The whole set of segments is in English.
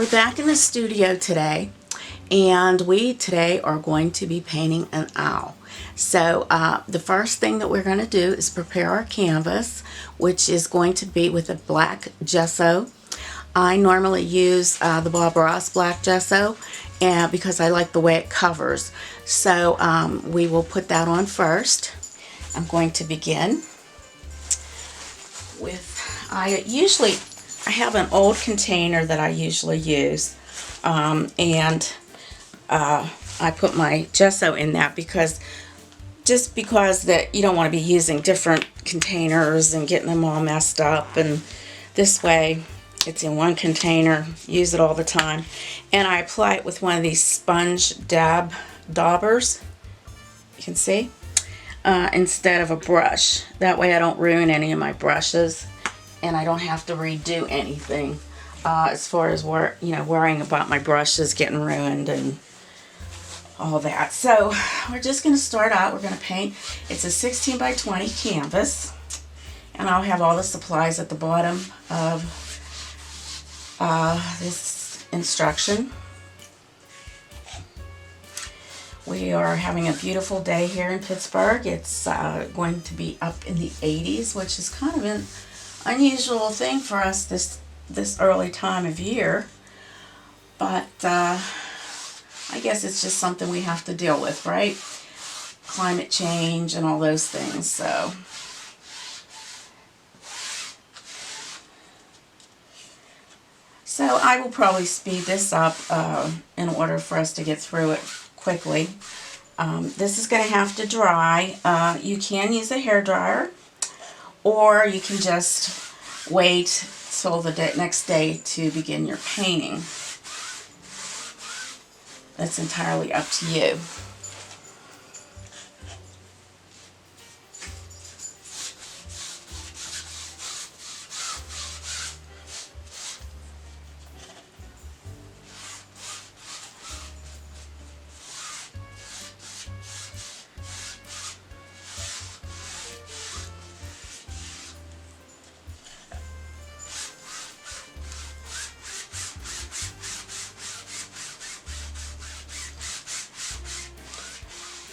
We're back in the studio today, and we today are going to be painting an owl. So the first thing that we're going to do is prepare our canvas, which is going to be with a black gesso. I normally use the Bob Ross black gesso because I like the way it covers. So we will put that on first. I'm going to begin with, I have an old container that I usually use, and I put my gesso in that because that you don't want to be using different containers and getting them all messed up, and this way it's in one container, use it all the time. And I apply it with one of these sponge daubers, you can see, instead of a brush. That way I don't ruin any of my brushes, and I don't have to redo anything as far as worrying about my brushes getting ruined and all that. So we're just going to start out. We're going to paint. It's a 16 by 20 canvas, and I'll have all the supplies at the bottom of this instruction. We are having a beautiful day here in Pittsburgh. It's going to be up in the 80s, which is kind of an unusual thing for us this early time of year, but I guess it's just something we have to deal with, right? Climate change and all those things. So I will probably speed this up in order for us to get through it quickly. This is going to have to dry. You can use a hair dryer, or you can just wait till the next day to begin your painting. That's entirely up to you.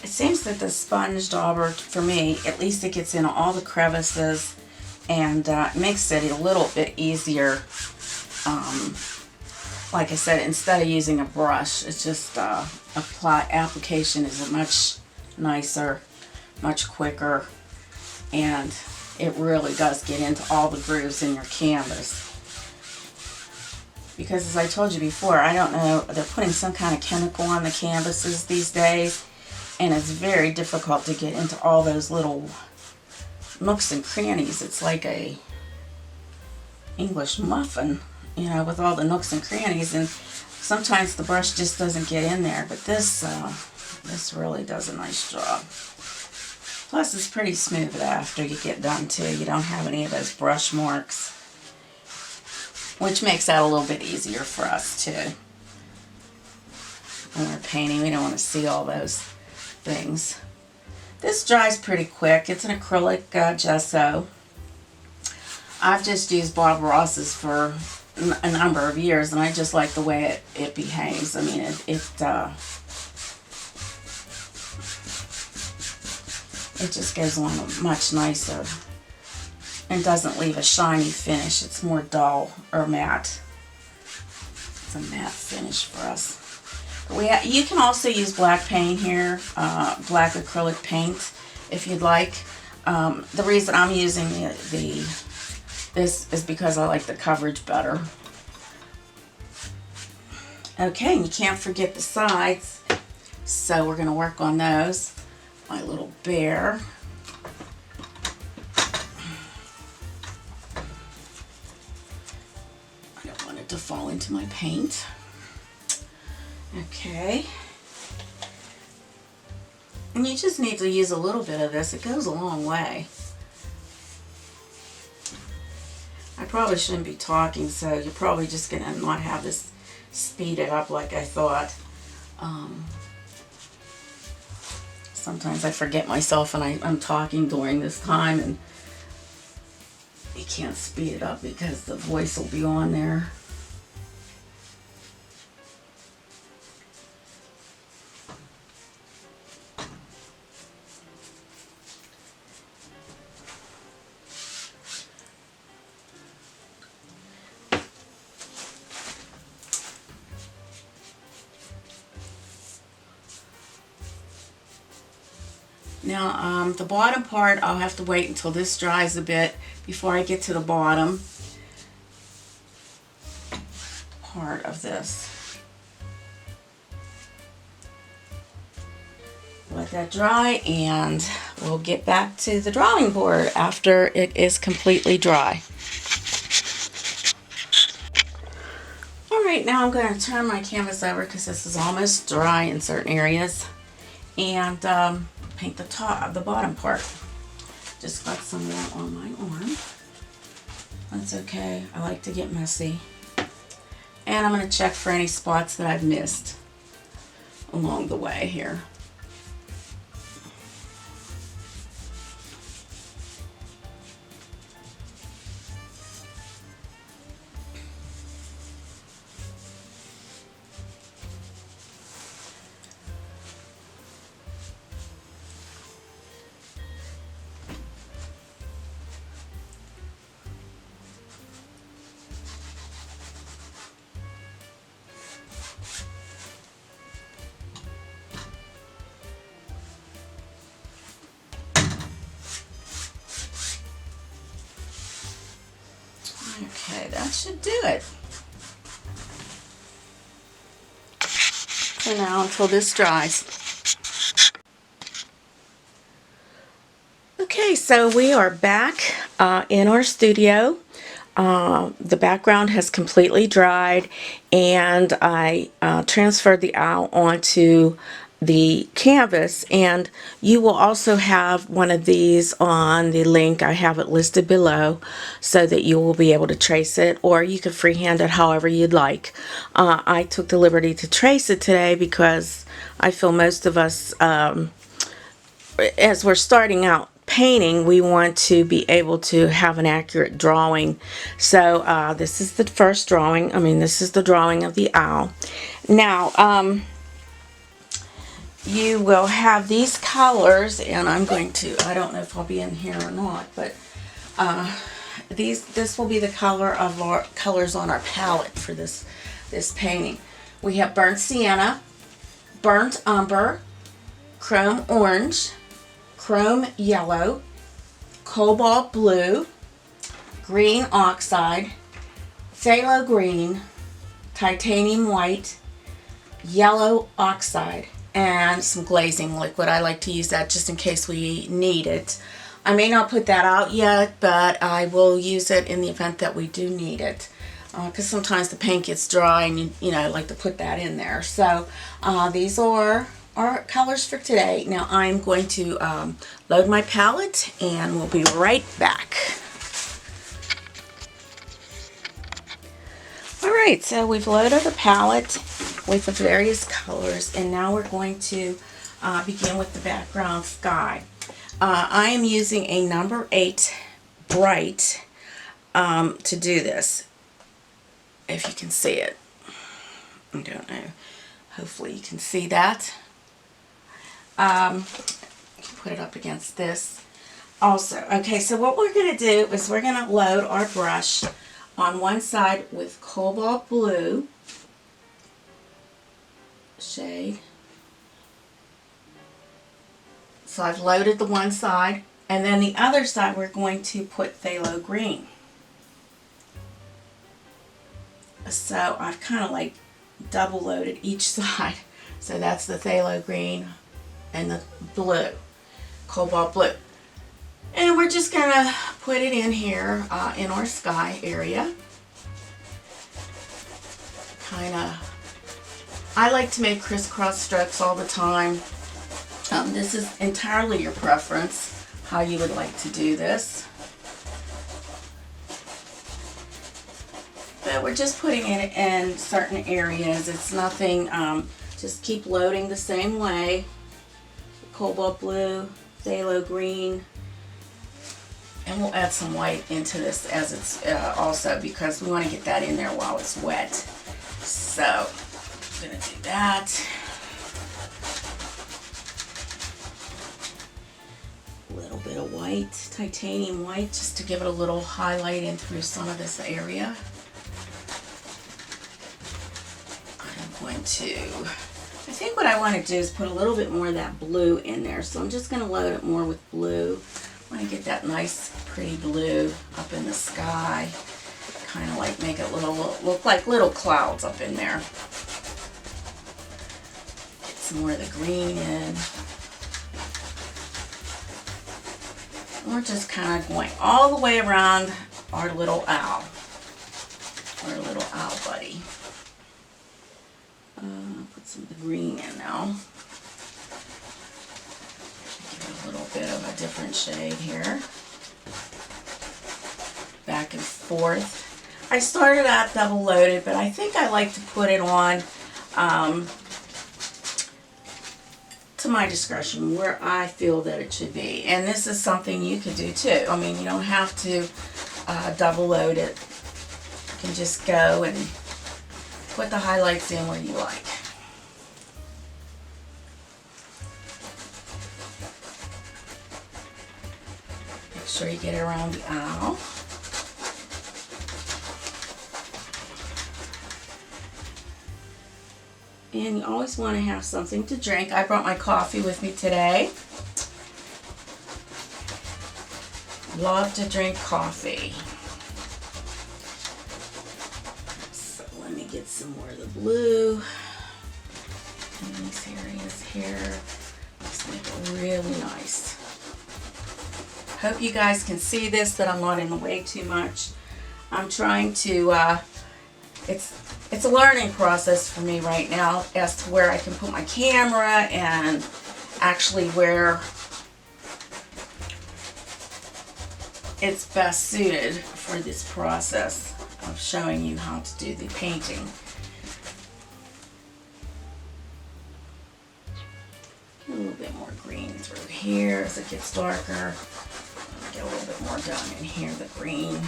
It seems that the sponge dauber, for me, at least it gets in all the crevices and makes it a little bit easier. Like I said, instead of using a brush, it's just application is much nicer, much quicker, and it really does get into all the grooves in your canvas. Because as I told you before, I don't know, they're putting some kind of chemical on the canvases these days, and it's very difficult to get into all those little nooks and crannies. It's like a English muffin, with all the nooks and crannies, and sometimes the brush just doesn't get in there, but this really does a nice job. Plus it's pretty smooth after you get done too. You don't have any of those brush marks, which makes that a little bit easier for us too. When we're painting, we don't want to see all those things. This dries pretty quick. It's an acrylic gesso. I've just used Bob Ross's for a number of years, and I just like the way it behaves. I mean, it just goes on much nicer and doesn't leave a shiny finish. It's more dull or matte. It's a matte finish for us. You can also use black paint here, black acrylic paint, if you'd like. The reason I'm using this is because I like the coverage better. Okay, and you can't forget the sides, so we're going to work on those. My little bear. I don't want it to fall into my paint. Okay, and you just need to use a little bit of this. It goes a long way. I probably shouldn't be talking, so you're probably just going to not have this speeded up like I thought. Sometimes I forget myself and I'm talking during this time, and you can't speed it up because the voice will be on there. Now the bottom part, I'll have to wait until this dries a bit before I get to the bottom part of this. Let that dry and we'll get back to the drawing board after it is completely dry. Alright, now I'm going to turn my canvas over because this is almost dry in certain areas, and paint the top, the bottom part. Just got some more on my arm. That's okay, I like to get messy. And I'm going to check for any spots that I've missed along the way here. Okay, that should do it for now until this dries. Okay, so we are back in our studio. The background has completely dried, and I transferred the owl onto the canvas, and you will also have one of these on the link. I have it listed below so that you will be able to trace it, or you can freehand it however you'd like. I took the liberty to trace it today because I feel most of us, as we're starting out painting, we want to be able to have an accurate drawing. So this is the first drawing. This is the drawing of the owl. Now, you will have these colors, and I'm going to, I don't know if I'll be in here or not, but this will be the color of our colors on our palette for this painting. We have burnt sienna, burnt umber, chrome orange, chrome yellow, cobalt blue, green oxide, phthalo green, titanium white, yellow oxide, and some glazing liquid. I like to use that just in case we need it. I may not put that out yet, but I will use it in the event that we do need it, because sometimes the paint gets dry and you know, I like to put that in there. So these are our colors for today. Now I'm going to load my palette and we'll be right back. Alright, so we've loaded the palette with the various colors, and now we're going to begin with the background sky. I am using a number 8 Bright to do this, if you can see it. I don't know. Hopefully you can see that. You can put it up against this also. Okay, so what we're going to do is we're going to load our brush on one side with cobalt blue shade. So I've loaded the one side, and then the other side we're going to put phthalo green. So I've kind of like double loaded each side. So that's the phthalo green and the blue, cobalt blue. And we're just going to put it in here in our sky area. Kind of, I like to make crisscross strokes all the time. This is entirely your preference, how you would like to do this. But we're just putting it in certain areas. It's nothing, just keep loading the same way. Cobalt blue, phthalo green, and we'll add some white into this as it's also, because we want to get that in there while it's wet. So I'm going to do that. A little bit of white, titanium white, just to give it a little highlight in through some of this area. I'm going to I think what I want to do is put a little bit more of that blue in there. So I'm just going to load it more with blue. I want to get that nice, pretty blue up in the sky. Kind of like make it look like little clouds up in there. Get some more of the green in. We're just kind of going all the way around our little owl. Our little owl buddy. Put some of the green in now. Give it a little bit of a different shade here. Back and forth. I started out double loaded, but I think I like to put it on to my discretion where I feel that it should be. And this is something you could do too. I mean, you don't have to double load it. You can just go and put the highlights in where you like. Make sure you get it around the owl. And you always want to have something to drink. I brought my coffee with me today. Love to drink coffee. So let me get some more of the blue in these areas here. Just make it really nice. Hope you guys can see this, that I'm not in the way too much. I'm trying to, it's a learning process for me right now as to where I can put my camera and actually where it's best suited for this process of showing you how to do the painting. A little bit more green through here as it gets darker. Get a little bit more done in here, the green.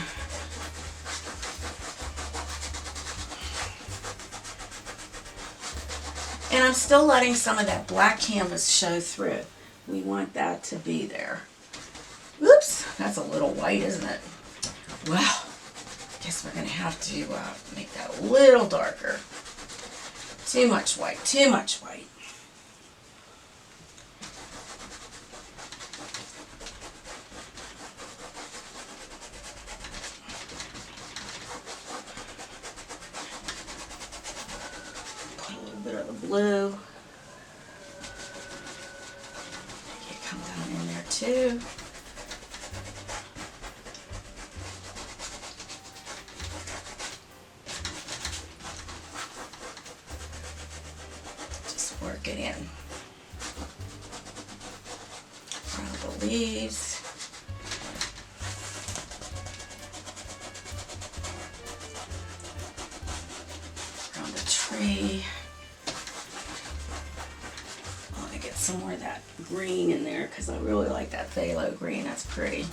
And I'm still letting some of that black canvas show through. We want that to be there. Oops, that's a little white, isn't it? Well, guess we're going to have to make that a little darker. Too much white, too much white. Blue. Make it come down in there too. Just work it in. Around the leaves. Around the tree. Some more of that green in there because I really like that phthalo green. That's pretty.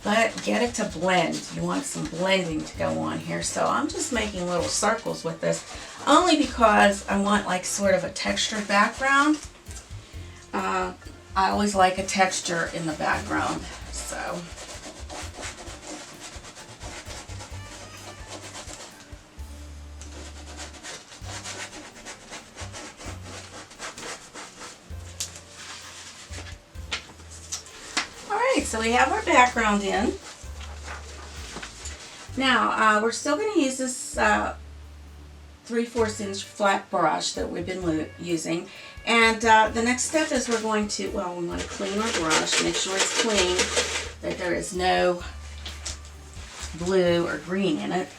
But get it to blend. You want some blending to go on here. So I'm just making little circles with this only because I want like sort of a textured background. I always like a texture in the background. So. So we have our background in. Now we're still going to use this 3/4 inch flat brush that we've been using. And the next step is we're going to, well, we want to clean our brush, make sure it's clean, that there is no blue or green in it.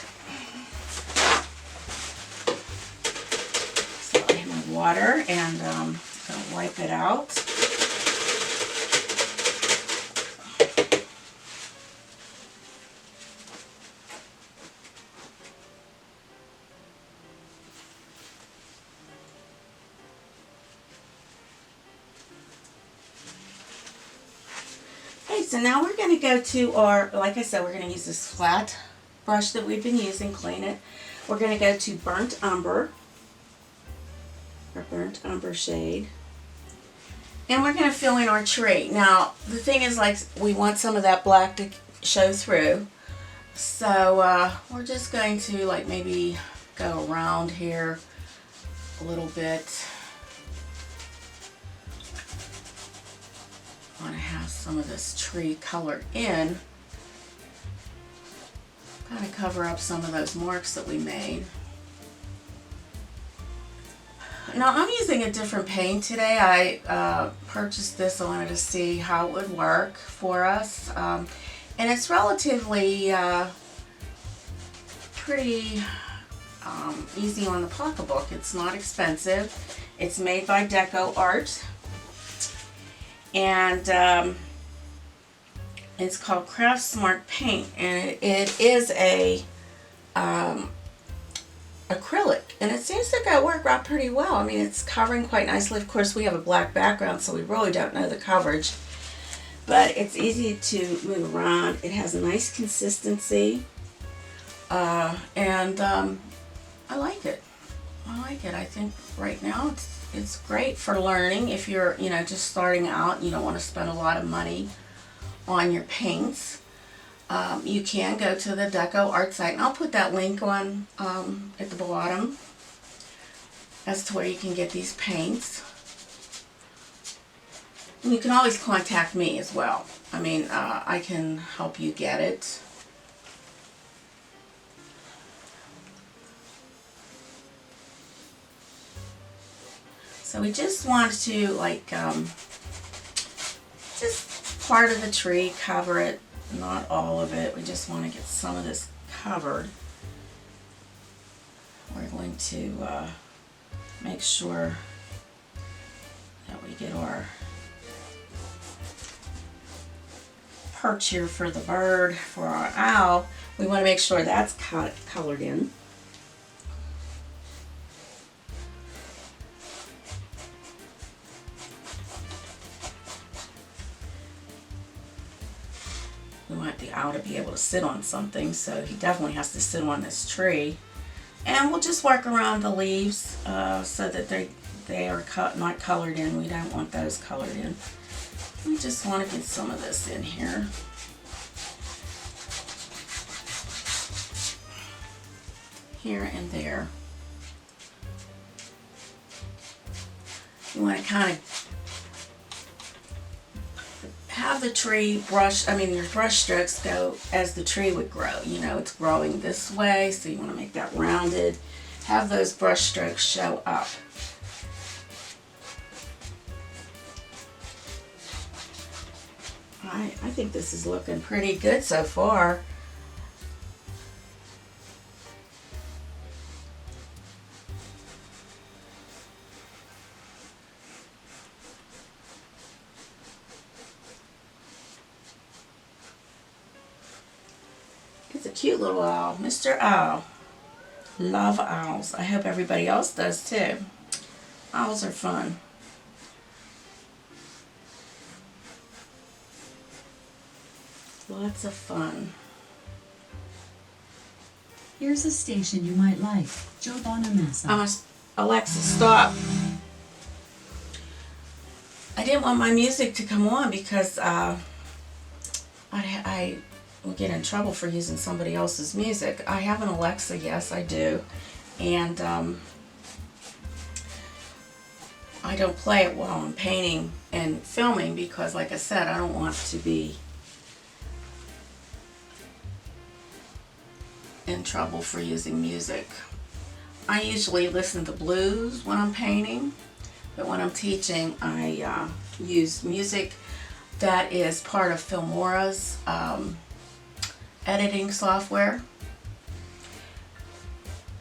So I have my water and I'm going to wipe it out. So now we're going to go to our, like I said, we're going to use this flat brush that we've been using, clean it. We're going to go to Burnt Umber, our Burnt Umber shade. And we're going to fill in our tree. Now, the thing is, like, we want some of that black to show through. So we're just going to like maybe go around here a little bit. I want to have some of this tree colored in, kind of cover up some of those marks that we made. Now I'm using a different paint today. I purchased this. I wanted to see how it would work for us, and it's relatively pretty easy on the pocketbook. It's not expensive. It's made by Deco Art, and it's called Craft Smart Paint, and it is a acrylic, and it seems to work out pretty well. I mean, it's covering quite nicely. Of course, we have a black background, so we really don't know the coverage, but it's easy to move around. It has a nice consistency, and I like it. I think right now it's great for learning. If you're just starting out, you don't want to spend a lot of money on your paints. You can go to the Deco Art site, and I'll put that link on at the bottom as to where you can get these paints. And you can always contact me as well. I mean, I can help you get it. So we just want to just part of the tree, cover it. Not all of it. We just want to get some of this covered. We're going to make sure that we get our perch here for the bird. For our owl, we want to make sure that's colored in. We want the owl to be able to sit on something, so he definitely has to sit on this tree. And we'll just work around the leaves so that they are not colored in. We don't want those colored in. We just want to get some of this in here. Here and there. You want to kind of have the tree brush, your brush strokes go as the tree would grow. It's growing this way, so you want to make that rounded. Have those brush strokes show up. I think this is looking pretty good so far. It's a cute little owl, Mr. Owl. Love owls. I hope everybody else does too. Owls are fun. Lots of fun. Here's a station you might like. Joe Bonamassa. Alexa, stop. I didn't want my music to come on because I will get in trouble for using somebody else's music. I have an Alexa, yes I do, and I don't play it while I'm painting and filming because, like I said, I don't want to be in trouble for using music. I usually listen to blues when I'm painting, but when I'm teaching I use music that is part of Filmora's editing software.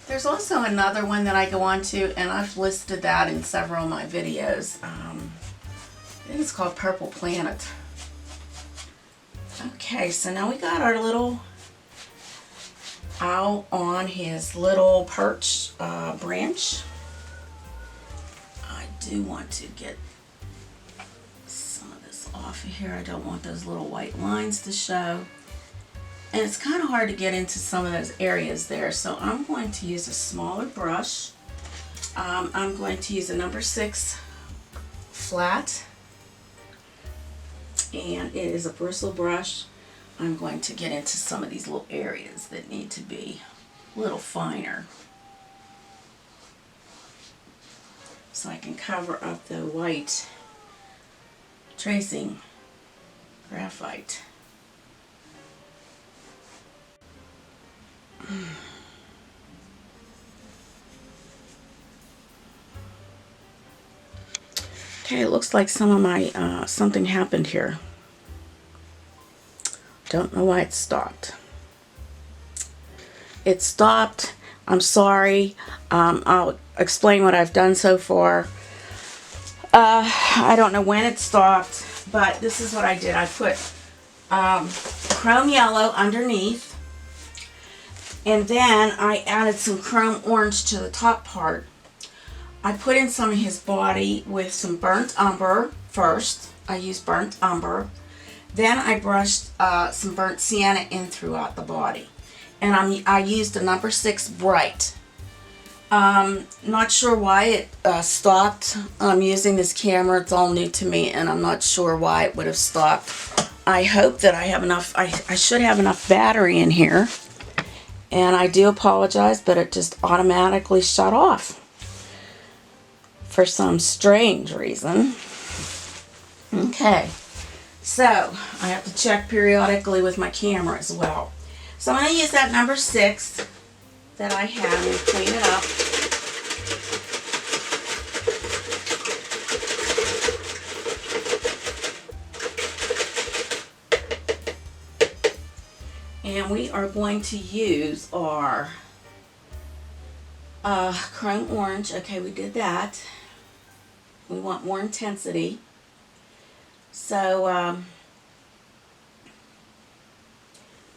There's also another one that I go on to, and I've listed that in several of my videos. I think it's called Purple Planet. Okay, so now we got our little owl on his little perch branch. I do want to get some of this off of here. I don't want those little white lines to show. And it's kind of hard to get into some of those areas there, so I'm going to use a smaller brush. I'm going to use a number 6 flat, and it is a bristle brush. I'm going to get into some of these little areas that need to be a little finer, so I can cover up the white tracing graphite. Okay, it looks like some of my, something happened here. Don't know why it stopped. It stopped. I'm sorry. I'll explain what I've done so far. I don't know when it stopped, but this is what I did. I put chrome yellow underneath, and then I added some chrome orange to the top part. I put in some of his body with some burnt umber first. I used burnt umber. Then I brushed some burnt sienna in throughout the body. And I used a number 6 Bright. Not sure why it stopped. I'm using this camera. It's all new to me, and I'm not sure why it would have stopped. I hope that I have enough. I should have enough battery in here. And I do apologize, but it just automatically shut off for some strange reason. Okay, so I have to check periodically with my camera as well. So I'm going to use that number 6 that I have and clean it up. And we are going to use our chrome orange. Okay, we did that. We want more intensity. So I'm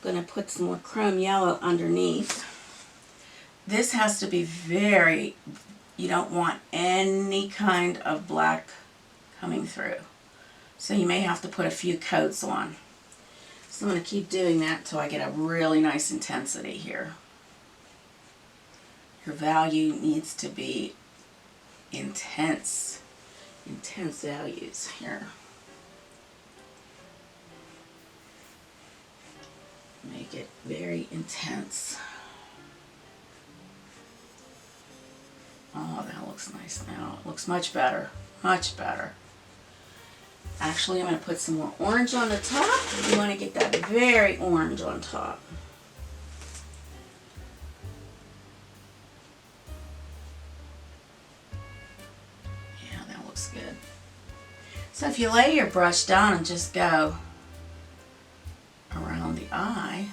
going to put some more chrome yellow underneath. This has to be very, you don't want any kind of black coming through. So you may have to put a few coats on. So I'm going to keep doing that until I get a really nice intensity here. Your value needs to be intense values here. Make it very intense. Oh, that looks nice now. It looks much better, much better. Actually, I'm going to put some more orange on the top. You want to get that very orange on top. Yeah, that looks good. So if you lay your brush down and just go around the eye,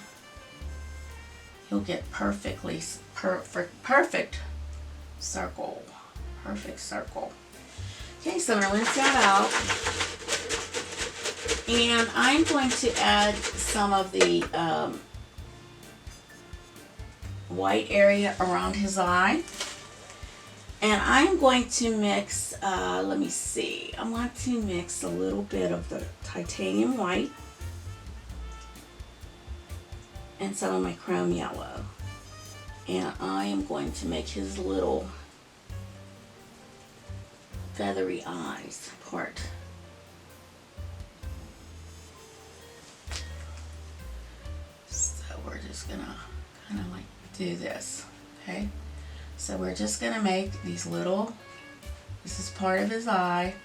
you'll get perfect circle. Perfect circle. Okay, so I'm going to rinse that out. And I'm going to add some of the white area around his eye. And I'm going to mix, let me see, I want to mix a little bit of the titanium white and some of my chrome yellow. And I am going to make his little feathery eyes part. So we're just gonna kind of like do this, okay? So we're just gonna make these little, this is part of his eye,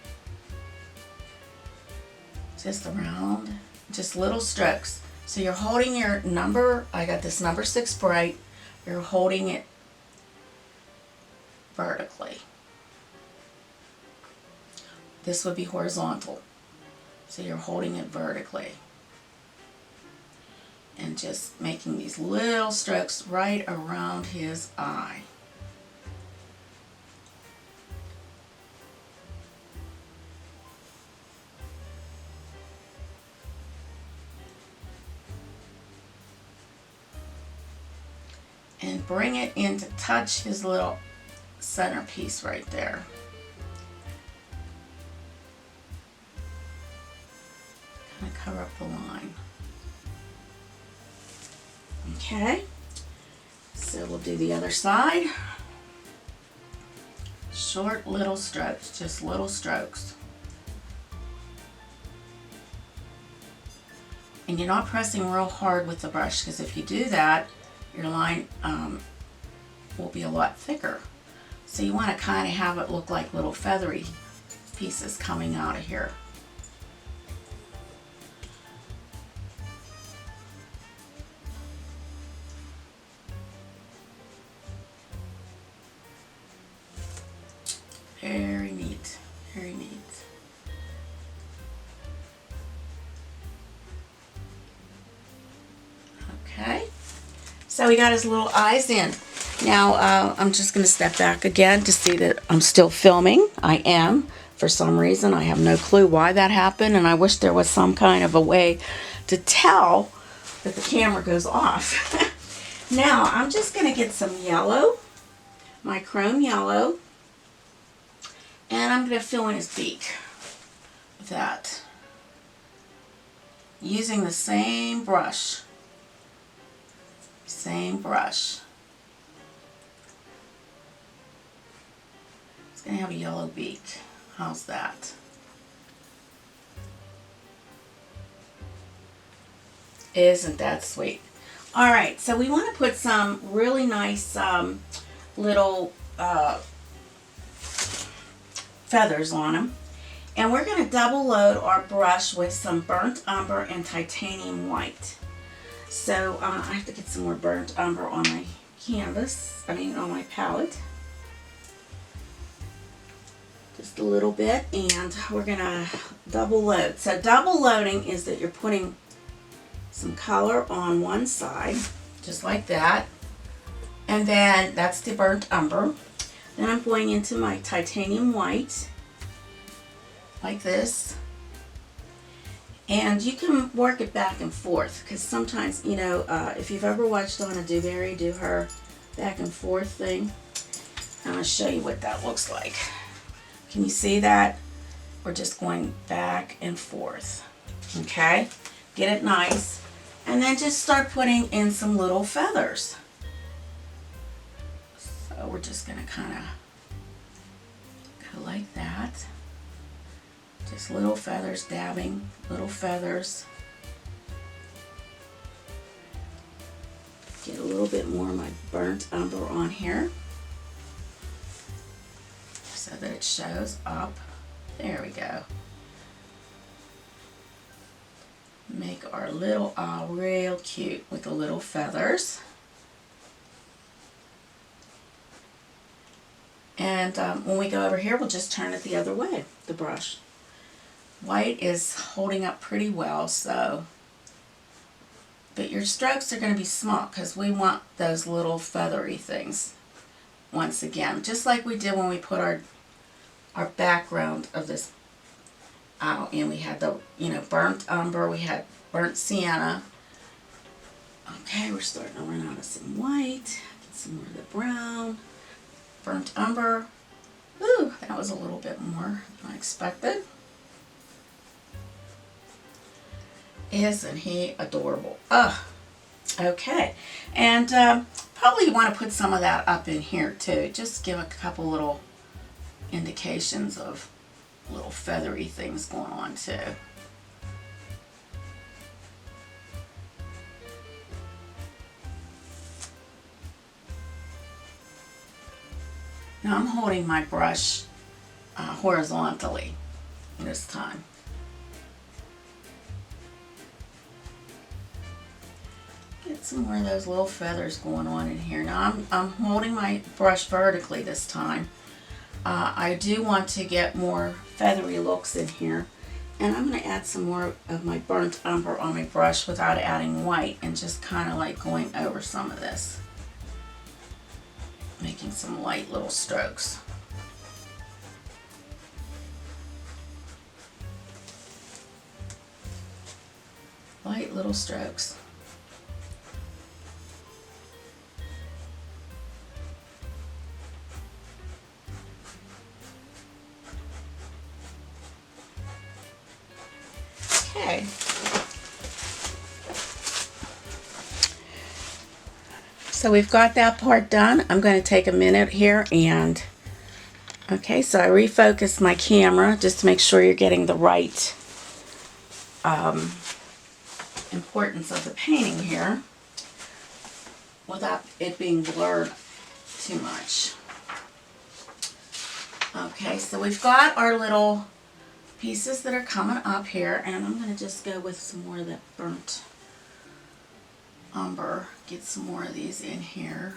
just around, just little strokes. So you're holding your number, I got this number 6 Bright, you're holding it vertically. This would be horizontal. So you're holding it vertically. And just making these little strokes right around his eye. And bring it in to touch his little centerpiece right there. Kind of cover up the line. Okay, so we'll do the other side. Short little strokes, just little strokes. And you're not pressing real hard with the brush, because if you do that, your line will be a lot thicker. So you want to kind of have it look like little feathery pieces coming out of here. Very neat, very neat. Okay, so we got his little eyes in. Now I'm just going to step back again to see that I'm still filming. I am. For some reason, I have no clue why that happened, and I wish there was some kind of a way to tell that the camera goes off. Now I'm just going to get some yellow, my chrome yellow, and I'm going to fill in his beak with that, using the same brush. Same brush. It's going to have a yellow beak. How's that? Isn't that sweet? Alright, so we want to put some really nice little feathers on them. And we're going to double load our brush with some burnt umber and titanium white. So I have to get some more burnt umber on my canvas, on my palette. Just a little bit, and we're going to double load. So double loading is that you're putting some color on one side, just like that. And then that's the burnt umber. Then I'm going into my titanium white, like this. And you can work it back and forth, because sometimes, if you've ever watched Donna DuBarry do her back and forth thing, I'm going to show you what that looks like. Can you see that? We're just going back and forth. Okay? Get it nice. And then just start putting in some little feathers. So we're just going to kind of go like that. Just little feathers, dabbing, little feathers. Get a little bit more of my burnt umber on here so that it shows up. There we go. Make our little owl real cute with the little feathers. And when we go over here, we'll just turn it the other way, the brush. White is holding up pretty well, but your strokes are going to be small because we want those little feathery things. Once again, just like we did when we put our background of this out in. We had the burnt umber, we had burnt sienna. Okay, we're starting to run out of some white. Get some more of the brown. Burnt umber. Ooh, that was a little bit more than I expected. Isn't he adorable? Ugh. Okay, and probably you want to put some of that up in here too. Just give a couple little indications of little feathery things going on too. Now I'm holding my brush horizontally this time. Get some more of those little feathers going on in here. Now I'm holding my brush vertically this time. I do want to get more feathery looks in here, and I'm going to add some more of my burnt umber on my brush without adding white, and just kind of like going over some of this, making some light little strokes. Light little strokes. Okay. So we've got that part done. I'm going to take a minute here and, okay, so I refocused my camera just to make sure you're getting the right importance of the painting here without it being blurred too much. Okay, so we've got our little pieces that are coming up here, and I'm going to just go with some more of that burnt umber. Get some more of these in here.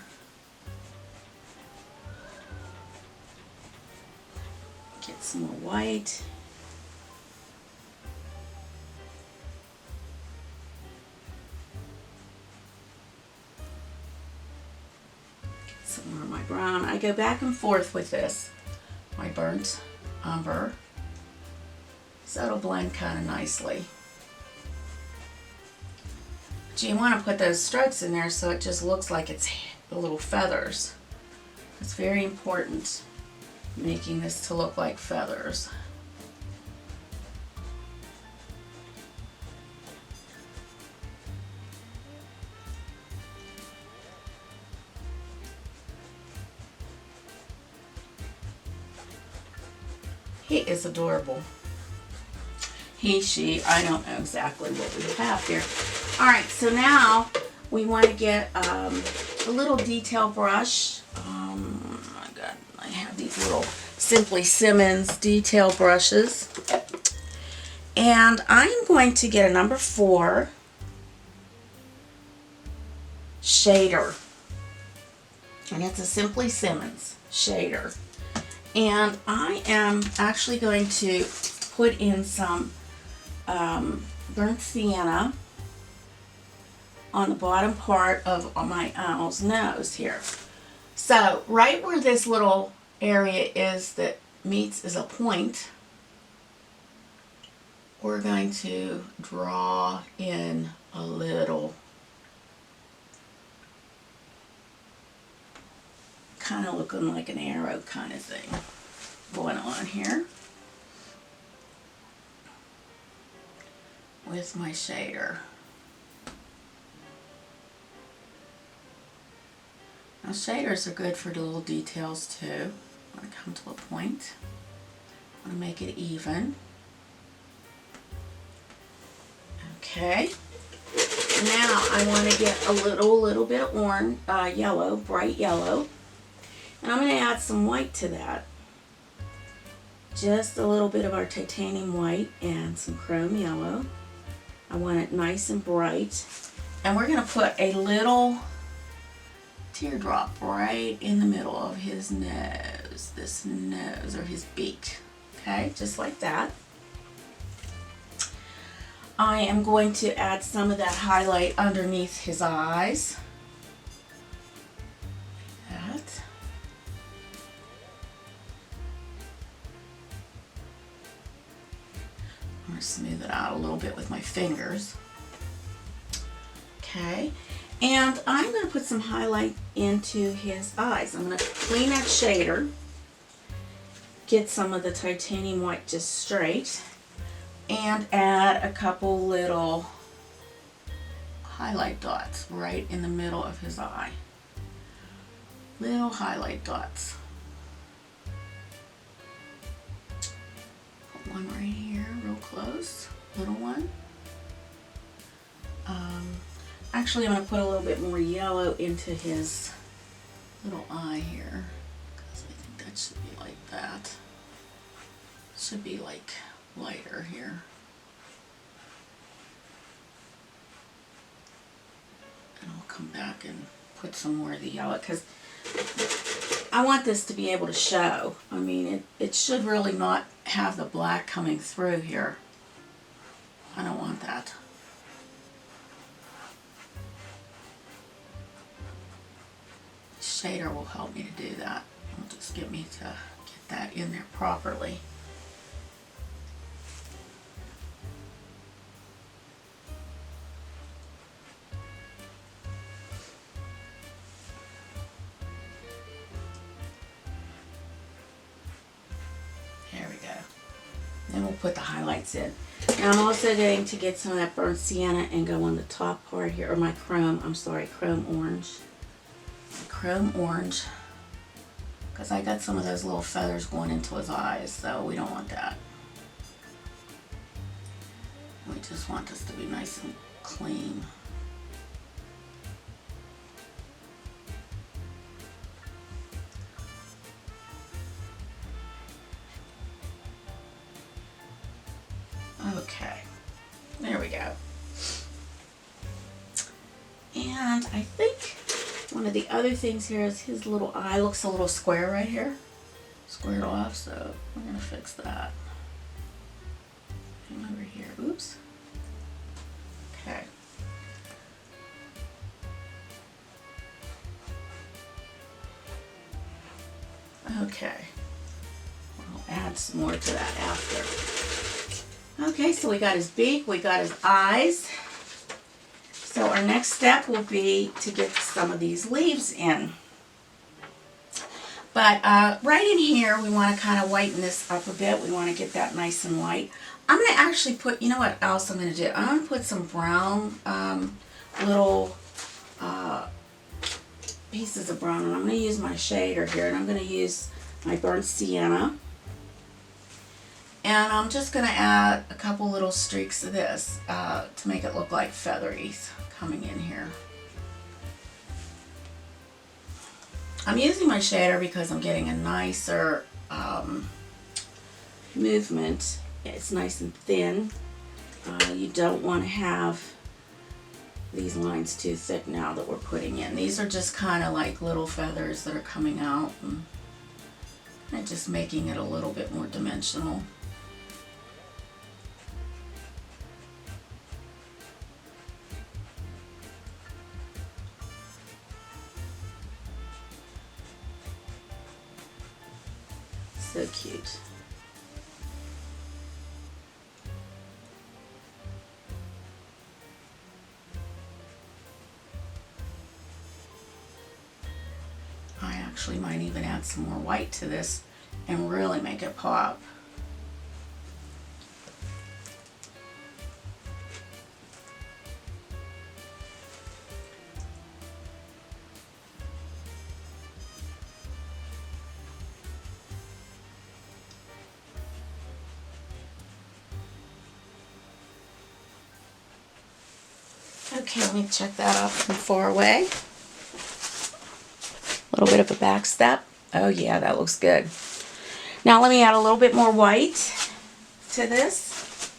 Get some more white. Get some more of my brown. I go back and forth with this. My burnt umber. So it'll blend kind of nicely. But you want to put those strokes in there so it just looks like it's the little feathers. It's very important, making this to look like feathers. He is adorable. He, she, I don't know exactly what we have here. All right, so now we want to get a little detail brush. I have these little Simply Simmons detail brushes. And I'm going to get a number 4 shader. And it's a Simply Simmons shader. And I am actually going to put in some burnt sienna on the bottom part of my owl's nose here. So right where this little area is that meets is a point, we're going to draw in a little kind of looking like an arrow kind of thing going on here with my shader. Now shaders are good for the little details too. I want to come to a point. I want to make it even. Okay. Now I want to get a little bit of orange, yellow, bright yellow. And I'm going to add some white to that. Just a little bit of our titanium white and some chrome yellow. I want it nice and bright. And we're going to put a little teardrop right in the middle of his nose. This nose, or his beak. Okay, just like that. I am going to add some of that highlight underneath his eyes. Like that. I'm going to smooth it out a little bit with my fingers. Okay, and I'm going to put some highlight into his eyes. I'm going to clean that shader, get some of the titanium white just straight, and add a couple little highlight dots right in the middle of his eye. Little highlight dots. Put one right here, real close, little one. Actually, I'm going to put a little bit more yellow into his little eye here, because I think that should be like that. Should be like lighter here. And I'll come back and put some more of the yellow, because I want this to be able to show. I mean, it should really not have the black coming through here. I don't want that. Shader will help me to do that. It'll just get me to get that in there properly. There we go. Then we'll put the highlights in. Now I'm also going to get some of that burnt sienna and go on the top part here, or my chrome, I'm sorry, chrome orange. Chrome orange, because I got some of those little feathers going into his eyes, so we don't want that. We just want this to be nice and clean. Okay, there we go. And I think one of the other things here is his little eye looks a little square right here. Squared off, so we're gonna fix that. And over here, oops. Okay. Okay. I'll add some more to that after. Okay, so we got his beak, we got his eyes. So our next step will be to get some of these leaves in. But right in here, we want to kind of whiten this up a bit. We want to get that nice and light. I'm going to actually put, you know what else I'm going to do? I'm going to put some brown little pieces of brown. And I'm going to use my shader here. And I'm going to use my burnt sienna. And I'm just going to add a couple little streaks of this to make it look like featheries coming in here. I'm using my shader because I'm getting a nicer movement. It's nice and thin. You don't want to have these lines too thick now that we're putting in. These are just kind of like little feathers that are coming out and just making it a little bit more dimensional. So cute. I actually might even add some more white to this and really make it pop. Okay, let me check that out from far away. A little bit of a back step. Oh yeah, that looks good. Now let me add a little bit more white to this.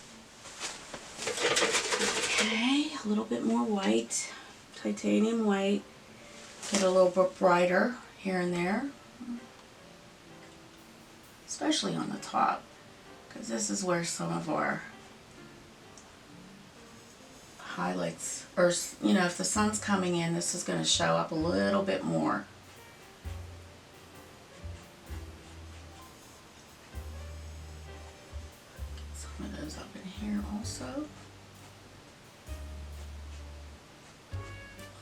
Okay, a little bit more white, titanium white. Get a little bit brighter here and there, especially on the top, because this is where some of our highlights, or you know, if the sun's coming in, this is going to show up a little bit more. Get some of those up in here also.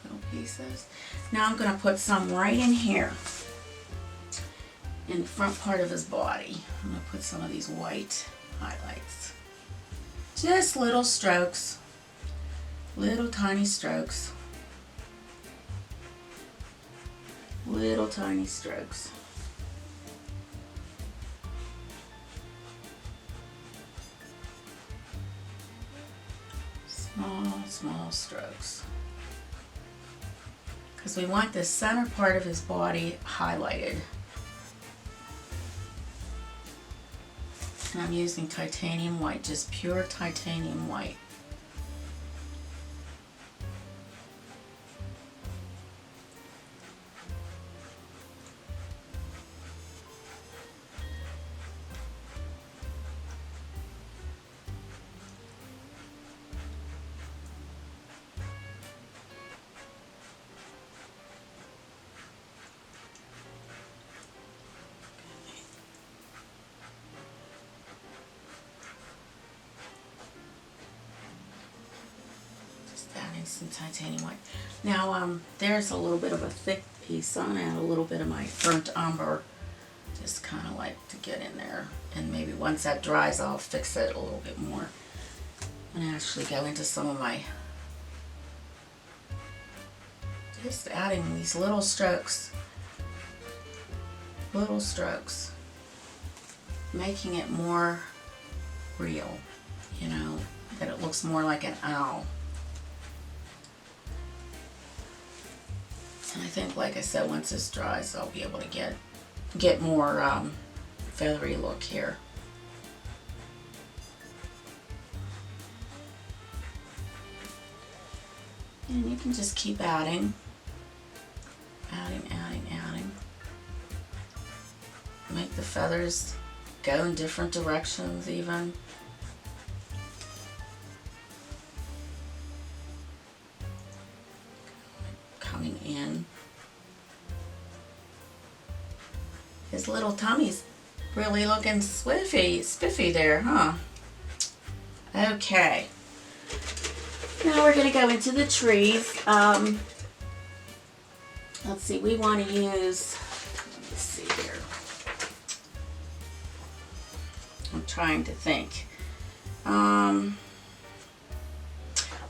Little pieces. Now I'm going to put some right in here, in the front part of his body. I'm going to put some of these white highlights. Just little strokes. Little tiny strokes. Little tiny strokes. Small, small strokes. Because we want the center part of his body highlighted. And I'm using titanium white, just pure titanium white. Some titanium white. Now there's a little bit of a thick piece, so I'm going to add a little bit of my burnt umber, just kind of like to get in there, and maybe once that dries I'll fix it a little bit more. I'm going to actually go into some of my, just adding these little strokes, making it more real, you know, that it looks more like an owl. And I think, like I said, once this dries, I'll be able to get more feathery look here. And you can just keep adding. Adding. Make the feathers go in different directions even. Coming in. His little tummy's really looking spiffy there, huh? Okay. Now we're going to go into the trees. Let's see, we want to use, let me see here. I'm trying to think. Might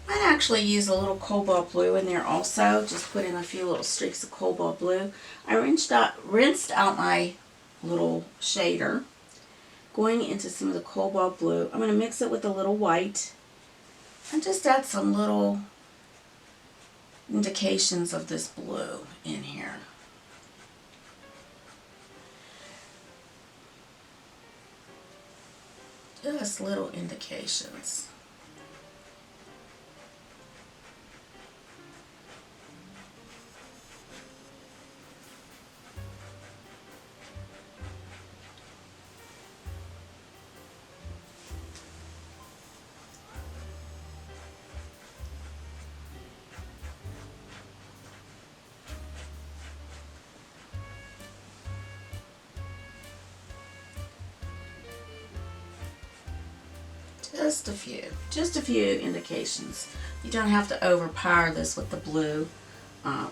actually use a little cobalt blue in there also. Just put in a few little streaks of cobalt blue. I rinsed out my little shader. Going into some of the cobalt blue. I'm going to mix it with a little white. And just add some little indications of this blue in here. Just little indications. Just a few indications. You don't have to overpower this with the blue.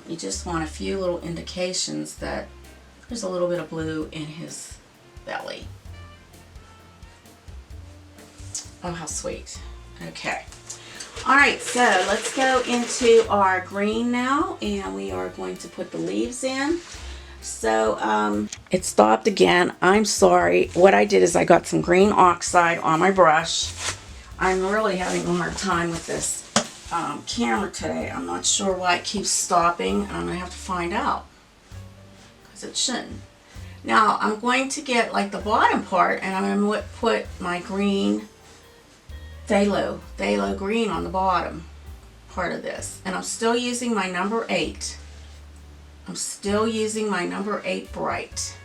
You just want a few little indications that there's a little bit of blue in his belly. Oh, how sweet. Okay. Alright, so let's go into our green now, and we are going to put the leaves in. So, it stopped again. I'm sorry. What I did is I got some green oxide on my brush. I'm really having a hard time with this camera today. I'm not sure why it keeps stopping, and I'm going to have to find out, because it shouldn't. Now, I'm going to get like the bottom part, and I'm going to put my green phthalo green on the bottom part of this. And I'm still using my number 8. I'm still using my number 8 Bright.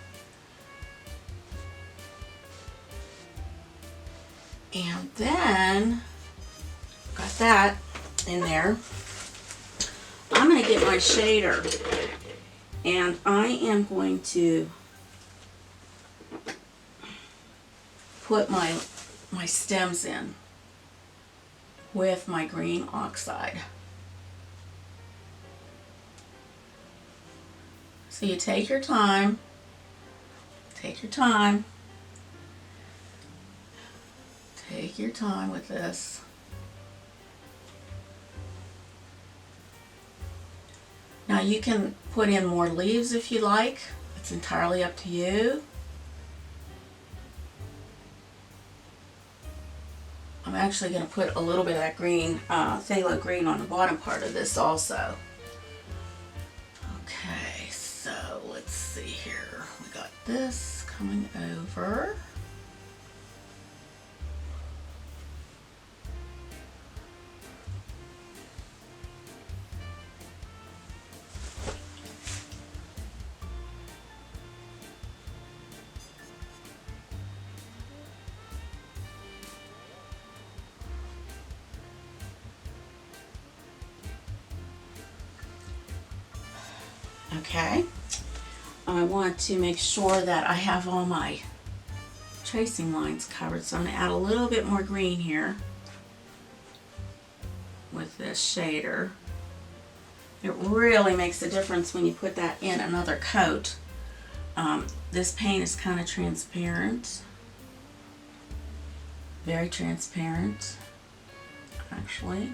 And then, got that in there. I'm going to get my shader, and I am going to put my stems in with my green oxide. So you take your time, take your time with this. Now you can put in more leaves if you like. It's entirely up to you. I'm actually going to put a little bit of that green, phthalo green on the bottom part of this also. Okay, so let's see here. We got this coming over. Okay, I want to make sure that I have all my tracing lines covered, so I'm going to add a little bit more green here with this shader. It really makes a difference when you put that in another coat. This paint is kind of transparent, very transparent actually.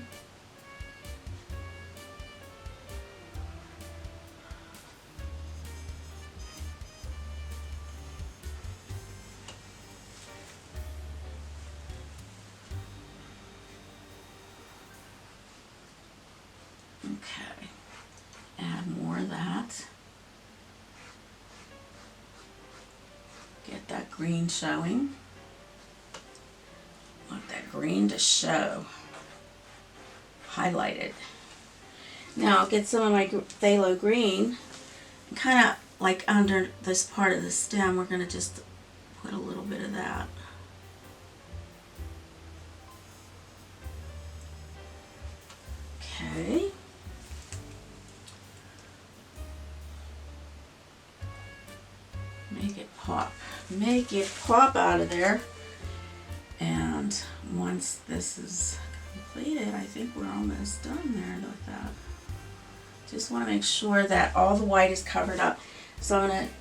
Okay, Add more of that. Get that green showing. Want that green to show. Highlighted. Now I'll get some of my phthalo green, kind of like under this part of the stem. We're going to just put a little bit of that. Okay. Make it pop. Make it pop out of there. And once this is completed, I think we're almost done there with that. Just want to make sure that all the white is covered up. So I'm going to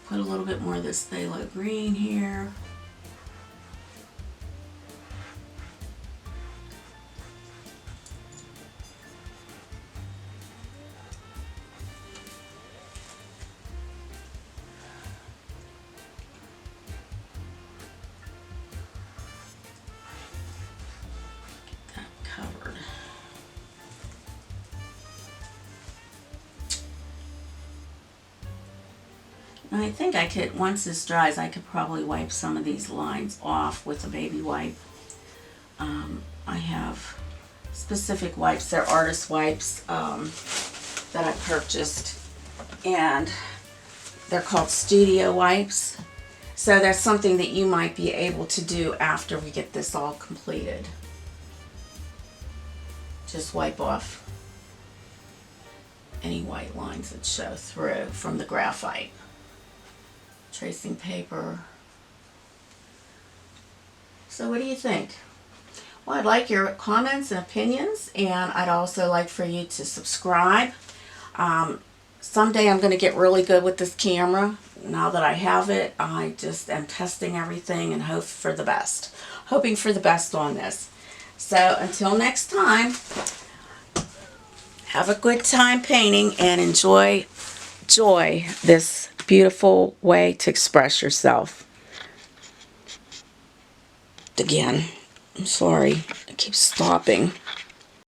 put a little bit more of this phthalo green here. And I think I could, once this dries, I could probably wipe some of these lines off with a baby wipe. I have specific wipes, they're artist wipes that I purchased, and they're called studio wipes. So that's something that you might be able to do after we get this all completed. Just wipe off any white lines that show through from the graphite. Tracing paper. So what do you think? Well, I'd like your comments and opinions, and I'd also like for you to subscribe. Someday I'm going to get really good with this camera. Now that I have it, I just am testing everything and hope for the best. Hoping for the best on this. So until next time, have a good time painting and enjoy this beautiful way to express yourself. Again, I'm sorry, I keep stopping.